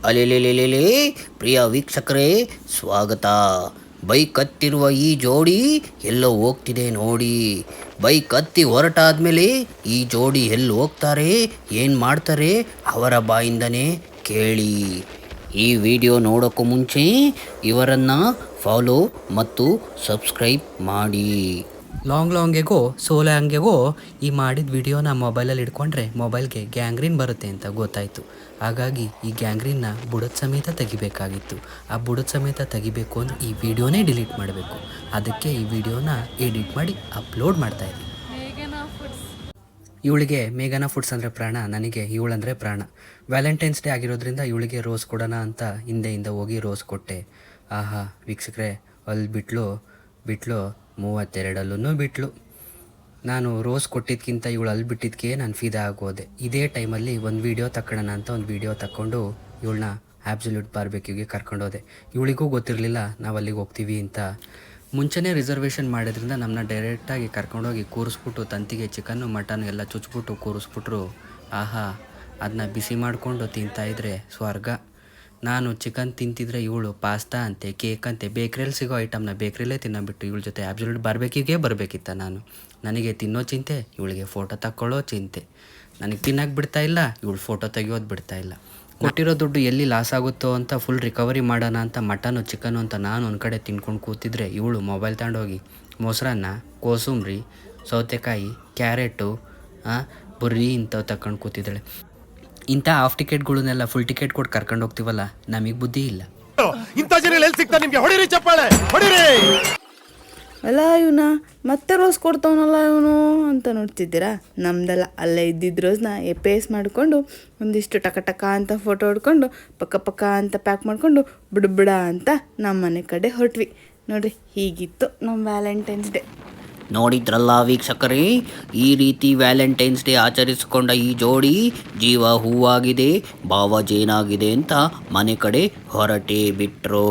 ಅಲೆಲೆಲೆಲೆಲೆ ಪ್ರಿಯ ವೀಕ್ಷಕರೇ, ಸ್ವಾಗತ. ಬೈಕ್ ಹತ್ತಿರುವ ಈ ಜೋಡಿ ಎಲ್ಲೋ ಹೋಗ್ತಿದೆ ನೋಡಿ. ಬೈಕ್ ಹತ್ತಿ ಹೊರಟಾದ್ಮೇಲೆ ಈ ಜೋಡಿ ಎಲ್ಲಿ ಹೋಗ್ತಾರೆ, ಏನು ಮಾಡ್ತಾರೆ ಅವರ ಬಾಯಿಂದನೇ ಕೇಳಿ. ಈ ವಿಡಿಯೋ ನೋಡೋಕ್ಕೂ ಮುಂಚೆ ಇವರನ್ನು ಫಾಲೋ ಮತ್ತು ಸಬ್ಸ್ಕ್ರೈಬ್ ಮಾಡಿ. ಲಾಂಗೆಗೋ ಸೋಲಾಂಗೆಗೋ ಈ ಮಾಡಿದ ವಿಡಿಯೋನ ಮೊಬೈಲಲ್ಲಿ ಇಟ್ಕೊಂಡ್ರೆ ಮೊಬೈಲ್ಗೆ ಗ್ಯಾಂಗ್ರೀನ್ ಬರುತ್ತೆ ಅಂತ ಗೊತ್ತಾಯಿತು. ಹಾಗಾಗಿ ಈ ಗ್ಯಾಂಗ್ರೀನ್ನ ಬುಡದ ಸಮೇತ ತೆಗಿಬೇಕಾಗಿತ್ತು. ಆ ಬುಡದ ಸಮೇತ ತೆಗಿಬೇಕು ಅಂದರೆ ಈ ವಿಡಿಯೋನೇ ಡಿಲೀಟ್ ಮಾಡಬೇಕು. ಅದಕ್ಕೆ ಈ ವಿಡಿಯೋನ ಎಡಿಟ್ ಮಾಡಿ ಅಪ್ಲೋಡ್ ಮಾಡ್ತಾಯಿದ್ದೀನಿ. ಇವಳಿಗೆ ಮೇಘನಾ ಫುಡ್ಸ್ ಅಂದರೆ ಪ್ರಾಣ, ನನಗೆ ಇವಳಂದರೆ ಪ್ರಾಣ. ವ್ಯಾಲೆಂಟೈನ್ಸ್ ಡೇ ಆಗಿರೋದ್ರಿಂದ ಇವಳಿಗೆ ರೋಸ್ ಕೊಡೋಣ ಅಂತ ಹಿಂದೆಯಿಂದ ಹೋಗಿ ರೋಸ್ ಕೊಟ್ಟೆ. ಆಹಾ ವೀಕ್ಷಕರೇ, ಅಲ್ಲಿ ಬಿಟ್ಲು 32 ಬಿಟ್ಲು. ನಾನು ರೋಸ್ ಕೊಟ್ಟಿದ್ದಕ್ಕಿಂತ ಇವಳು ಅಲ್ಲಿ ಬಿಟ್ಟಿದ್ದಕ್ಕೆ ನಾನು ಫಿದಾ ಆಗೋದೆ. ಇದೇ ಟೈಮಲ್ಲಿ ಒಂದು ವೀಡಿಯೋ ತಗೊಳ್ಳೋಣ ಅಂತ ಒಂದು ವೀಡಿಯೋ ತಗೊಂಡು ಇವಳನ್ನ ಆಬ್ಸಲ್ಯೂಟ್ ಬಾರ್ಬೆಕ್ಯೂಗೆ ಕರ್ಕೊಂಡೋದೆ. ಇವಳಿಗೂ ಗೊತ್ತಿರಲಿಲ್ಲ ನಾವು ಅಲ್ಲಿಗೆ ಹೋಗ್ತೀವಿ ಅಂತ. ಮುಂಚೆನೇ ರಿಸರ್ವೇಷನ್ ಮಾಡೋದ್ರಿಂದ ನಮ್ಮನ್ನ ಡೈರೆಕ್ಟಾಗಿ ಕರ್ಕೊಂಡೋಗಿ ಕೂರಿಸ್ಬಿಟ್ಟು ತಂತಿಗೆ ಚಿಕನ್ನು ಮಟನ್ ಎಲ್ಲ ಚುಚ್ಬಿಟ್ಟು ಕೂರಿಸ್ಬಿಟ್ರು. ಆಹಾ, ಅದನ್ನ ಬಿಸಿ ಮಾಡಿಕೊಂಡು ತಿಂತಾಯಿದ್ರೆ ಸ್ವರ್ಗ. ನಾನು ಚಿಕನ್ ತಿಂತಿದ್ರೆ ಇವಳು ಪಾಸ್ತಾ ಅಂತೆ, ಕೇಕ್ ಅಂತೆ, ಬೇಕ್ರಿಯಲ್ಲಿ ಸಿಗೋ ಐಟಮ್ನ ಬೇಕ್ರಿಯಲ್ಲೇ ತಿನ್ನೋಬಿಟ್ಟು ಇವಳ ಜೊತೆ ಆಬ್ಸಲ್ಯೂಟ್ ಬಾರ್ಬೆಕ್ಯೂಗೆ ಬರಬೇಕಿತ್ತ ನಾನು. ನನಗೆ ತಿನ್ನೋ ಚಿಂತೆ, ಇವಳಿಗೆ ಫೋಟೋ ತಗೊಳ್ಳೋ ಚಿಂತೆ. ನನಗೆ ತಿನ್ನೋಕೆ ಬಿಡ್ತಾಯಿಲ್ಲ, ಇವಳು ಫೋಟೋ ತೆಗಿಯೋದು ಬಿಡ್ತಾಯಿಲ್ಲ. ಕೊಟ್ಟಿರೋ ದುಡ್ಡು ಎಲ್ಲಿ ಲಾಸ್ ಆಗುತ್ತೋ ಅಂತ ಫುಲ್ ರಿಕವರಿ ಮಾಡೋಣ ಅಂತ ಮಟನು ಚಿಕನು ಅಂತ ನಾನು ಒಂದು ಕಡೆ ತಿನ್ಕೊಂಡು ಕೂತಿದ್ರೆ ಇವಳು ಮೊಬೈಲ್ ತಗೊಂಡೋಗಿ ಮೊಸರನ್ನ, ಕೋಸಂಬರಿ, ಸೌತೆಕಾಯಿ, ಕ್ಯಾರೆಟು, ಬುರ್ರಿ ಇಂಥವು ತಗೊಂಡು ಕೂತಿದ್ದಾಳೆ. ಇಂಥ ಹಾಫ್ ಟಿಕೆಟ್ಗಳನ್ನೆಲ್ಲ ಫುಲ್ ಟಿಕೆಟ್ ಕೊಟ್ಟು ಕರ್ಕೊಂಡು ಹೋಗ್ತೀವಲ್ಲ, ನಮಗೆ ಬುದ್ಧಿ ಇಲ್ಲ. ಇಂಥ ಜನ ಎಲ್ಲಿ ಸಿಗ್ತಾರೆ ನಿಮಗೆ? ಹೊಡಿರಿ ಚಪ್ಪಾಳೆ, ಹೊಡಿರಿ. ಅಲ್ಲ ಇವನ ಮತ್ತೆ ರೋಸ್ ಕೊಡ್ತಾವನಲ್ಲ ಇವನು ಅಂತ ನೋಡ್ತಿದ್ದೀರಾ? ನಮ್ದೆಲ್ಲ ಅಲ್ಲೇ ಇದ್ದಿದ್ದು ರೋಸ್ನ ಪೇಸ್ ಮಾಡಿಕೊಂಡು ಒಂದಿಷ್ಟು ಟಕ ಅಂತ ಫೋಟೋ ಹೊಡ್ಕೊಂಡು ಪಕ್ಕ ಅಂತ ಪ್ಯಾಕ್ ಮಾಡಿಕೊಂಡು ಬಿಡ ಅಂತ ನಮ್ಮ ಮನೆ ಕಡೆ ಹೊರಟ್ವಿ. ನೋಡ್ರಿ, ಹೀಗಿತ್ತು ನಮ್ಮ ವ್ಯಾಲೆಂಟೈನ್ಸ್ ಡೇ. ನೋಡಿದ್ರಲ್ಲ ವೀಕ್ಷಕರೇ, ಈ ರೀತಿ ವ್ಯಾಲೆಂಟೈನ್ಸ್ ಡೇ ಆಚರಿಸಿಕೊಂಡ ಈ ಜೋಡಿ ಜೀವ ಹೂವಾಗಿದೆ, ಭಾವ ಜೇನಾಗಿದೆ ಅಂತ ಮನೆ ಕಡೆ ಹೊರಟೇ ಬಿಟ್ರು.